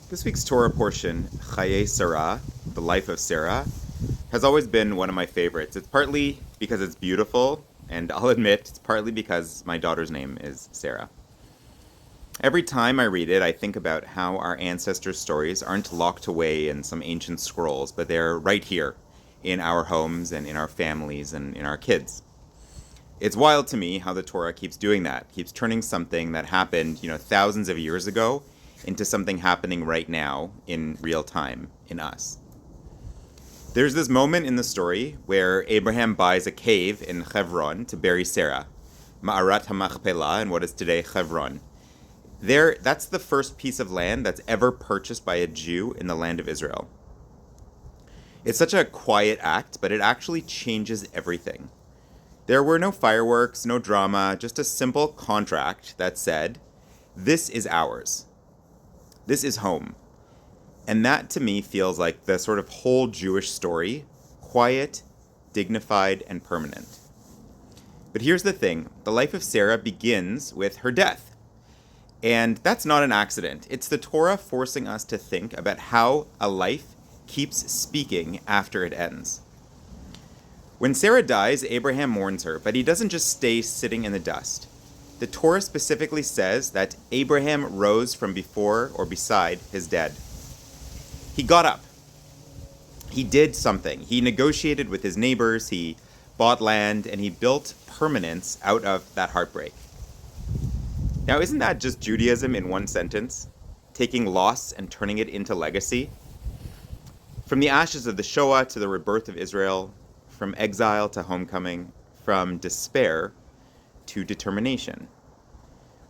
This week's Torah portion, Chayei Sarah, the life of Sarah, has always been one of my favorites. It's partly because it's beautiful, and I'll admit it's partly because my daughter's name is Sarah. Every time I read it, I think about how our ancestors' stories aren't locked away in some ancient scrolls, but they're right here in our homes and in our families and in our kids. It's wild to me how the Torah keeps doing that, keeps turning something that happened, thousands of years ago into something happening right now in real time in us. There's this moment in the story where Abraham buys a cave in Hebron to bury Sarah, Ma'arat HaMachpelah, in what is today Hebron. That's the first piece of land that's ever purchased by a Jew in the land of Israel. It's such a quiet act, but it actually changes everything. There were no fireworks, no drama, just a simple contract that said, this is ours. This is home. And that to me feels like the sort of whole Jewish story, quiet, dignified, and permanent. But here's the thing, the life of Sarah begins with her death. And that's not an accident. It's the Torah forcing us to think about how a life keeps speaking after it ends. When Sarah dies, Abraham mourns her, but he doesn't just stay sitting in the dust. The Torah specifically says that Abraham rose from before or beside his dead. He got up. He did something. He negotiated with his neighbors, he bought land, and he built permanence out of that heartbreak. Now, isn't that just Judaism in one sentence? Taking loss and turning it into legacy? From the ashes of the Shoah to the rebirth of Israel, from exile to homecoming, from despair to determination.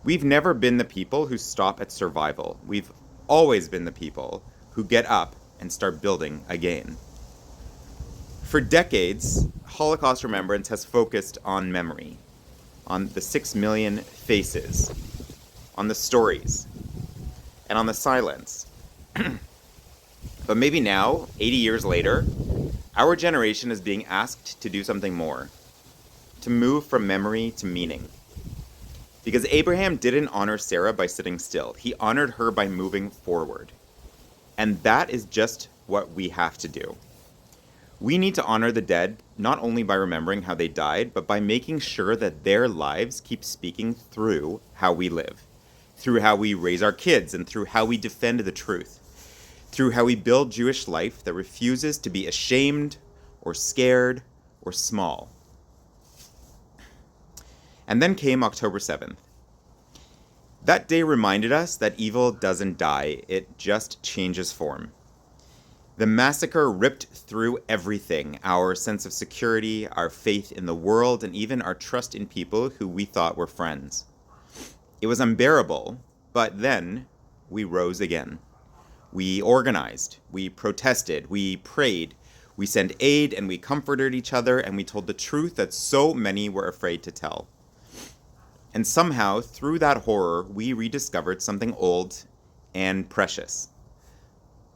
We've never been the people who stop at survival. We've always been the people who get up and start building again. For decades, Holocaust remembrance has focused on memory, on the 6 million faces, on the stories, and on the silence. But maybe now, 80 years later, our generation is being asked to do something more, to move from memory to meaning. Because Abraham didn't honor Sarah by sitting still. He honored her by moving forward. And that is just what we have to do. We need to honor the dead not only by remembering how they died, but by making sure that their lives keep speaking through how we live, through how we raise our kids, and through how we defend the truth, through how we build Jewish life that refuses to be ashamed or scared or small. And then came October 7th. That day reminded us that evil doesn't die, it just changes form. The massacre ripped through everything, our sense of security, our faith in the world, and even our trust in people who we thought were friends. It was unbearable, but then we rose again. We organized, we protested, we prayed, we sent aid, and we comforted each other, and we told the truth that so many were afraid to tell. And somehow, through that horror, we rediscovered something old and precious.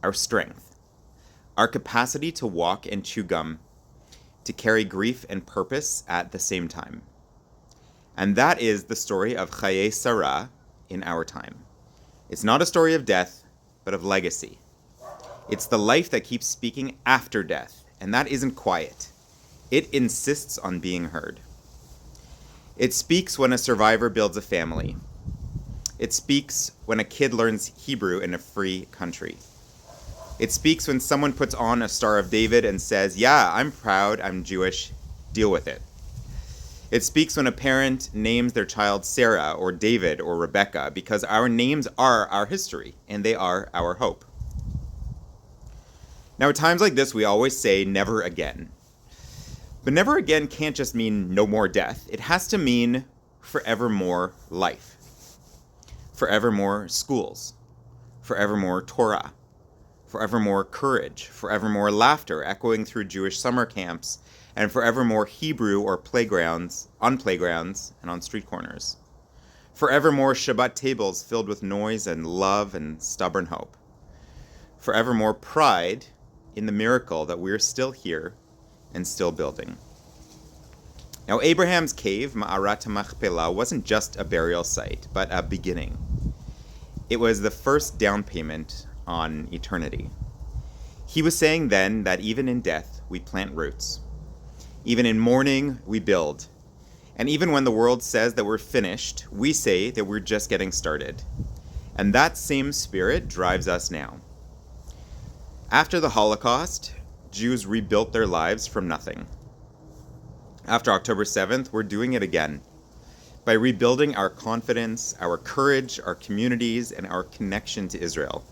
Our strength. Our capacity to walk and chew gum, to carry grief and purpose at the same time. And that is the story of Chayei Sarah in our time. It's not a story of death, but of legacy. It's the life that keeps speaking after death, and that isn't quiet. It insists on being heard. It speaks when a survivor builds a family. It speaks when a kid learns Hebrew in a free country. It speaks when someone puts on a Star of David and says, yeah, I'm proud, I'm Jewish, deal with it. It speaks when a parent names their child Sarah or David or Rebecca, because our names are our history and they are our hope. Now, at times like this, we always say never again. But never again can't just mean no more death. It has to mean forevermore life, forevermore schools, forevermore Torah, forevermore courage, forevermore laughter echoing through Jewish summer camps, and forevermore Hebrew or playgrounds, on playgrounds and on street corners. Forevermore Shabbat tables filled with noise and love and stubborn hope. Forevermore pride in the miracle that we're still here and still building. Now, Abraham's cave, Ma'arat HaMachpelah, wasn't just a burial site, but a beginning. It was the first down payment on eternity. He was saying then that even in death, we plant roots. Even in mourning, we build. And even when the world says that we're finished, we say that we're just getting started. And that same spirit drives us now. After the Holocaust, Jews rebuilt their lives from nothing. After October 7th, we're doing it again by rebuilding our confidence, our courage, our communities, and our connection to Israel.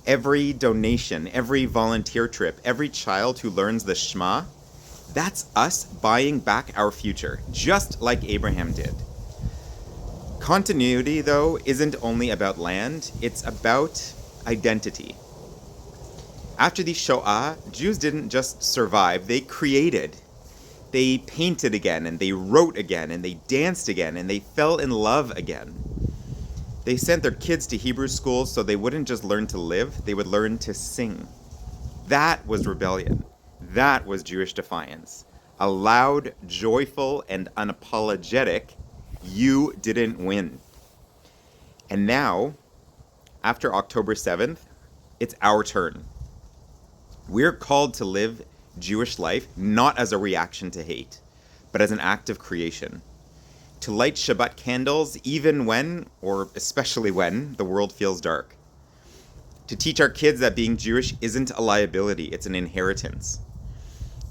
Every donation, every volunteer trip, every child who learns the Shema, that's us buying back our future, just like Abraham did. Continuity, though, isn't only about land, it's about identity. After the Shoah, Jews didn't just survive, they created. They painted again, and they wrote again, and they danced again, and they fell in love again. They sent their kids to Hebrew schools so they wouldn't just learn to live, they would learn to sing. That was rebellion. That was Jewish defiance. A loud, joyful, and unapologetic, you didn't win. And now, after October 7th, it's our turn. We're called to live Jewish life not as a reaction to hate, but as an act of creation. To light Shabbat candles even when, or especially when, the world feels dark. To teach our kids that being Jewish isn't a liability, it's an inheritance.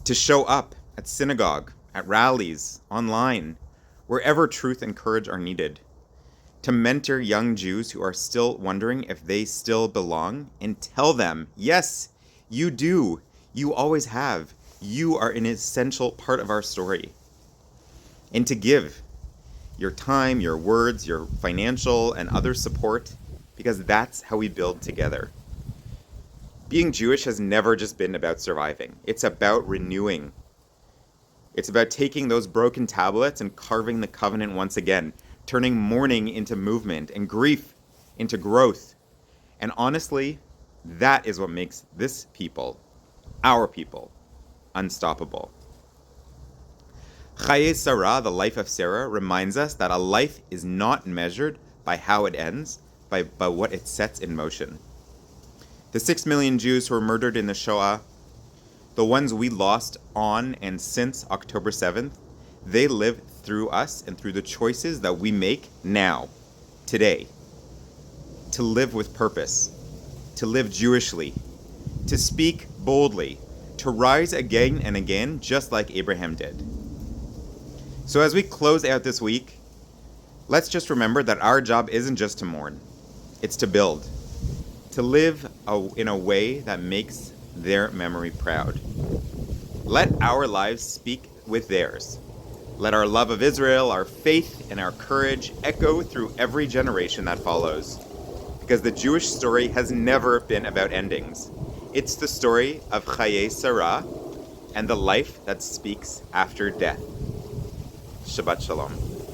To show up at synagogue, at rallies, online, wherever truth and courage are needed. To mentor young Jews who are still wondering if they still belong and tell them, yes, you do. You always have. You are an essential part of our story. And to give your time, your words, your financial and other support, because that's how we build together. Being Jewish has never just been about surviving. It's about renewing. It's about taking those broken tablets and carving the covenant once again, turning mourning into movement and grief into growth. And honestly, that is what makes this people, our people, unstoppable. Chayei Sarah, the life of Sarah, reminds us that a life is not measured by how it ends, by what it sets in motion. The 6 million Jews who were murdered in the Shoah, the ones we lost on and since October 7th, they live through us and through the choices that we make now, today. To live with purpose, to live Jewishly, to speak boldly, to rise again and again, just like Abraham did. So as we close out this week, let's just remember that our job isn't just to mourn, it's to build, to live in a way that makes their memory proud. Let our lives speak with theirs. Let our love of Israel, our faith, and our courage echo through every generation that follows. Because the Jewish story has never been about endings. It's the story of Chayei Sarah and the life that speaks after death. Shabbat Shalom.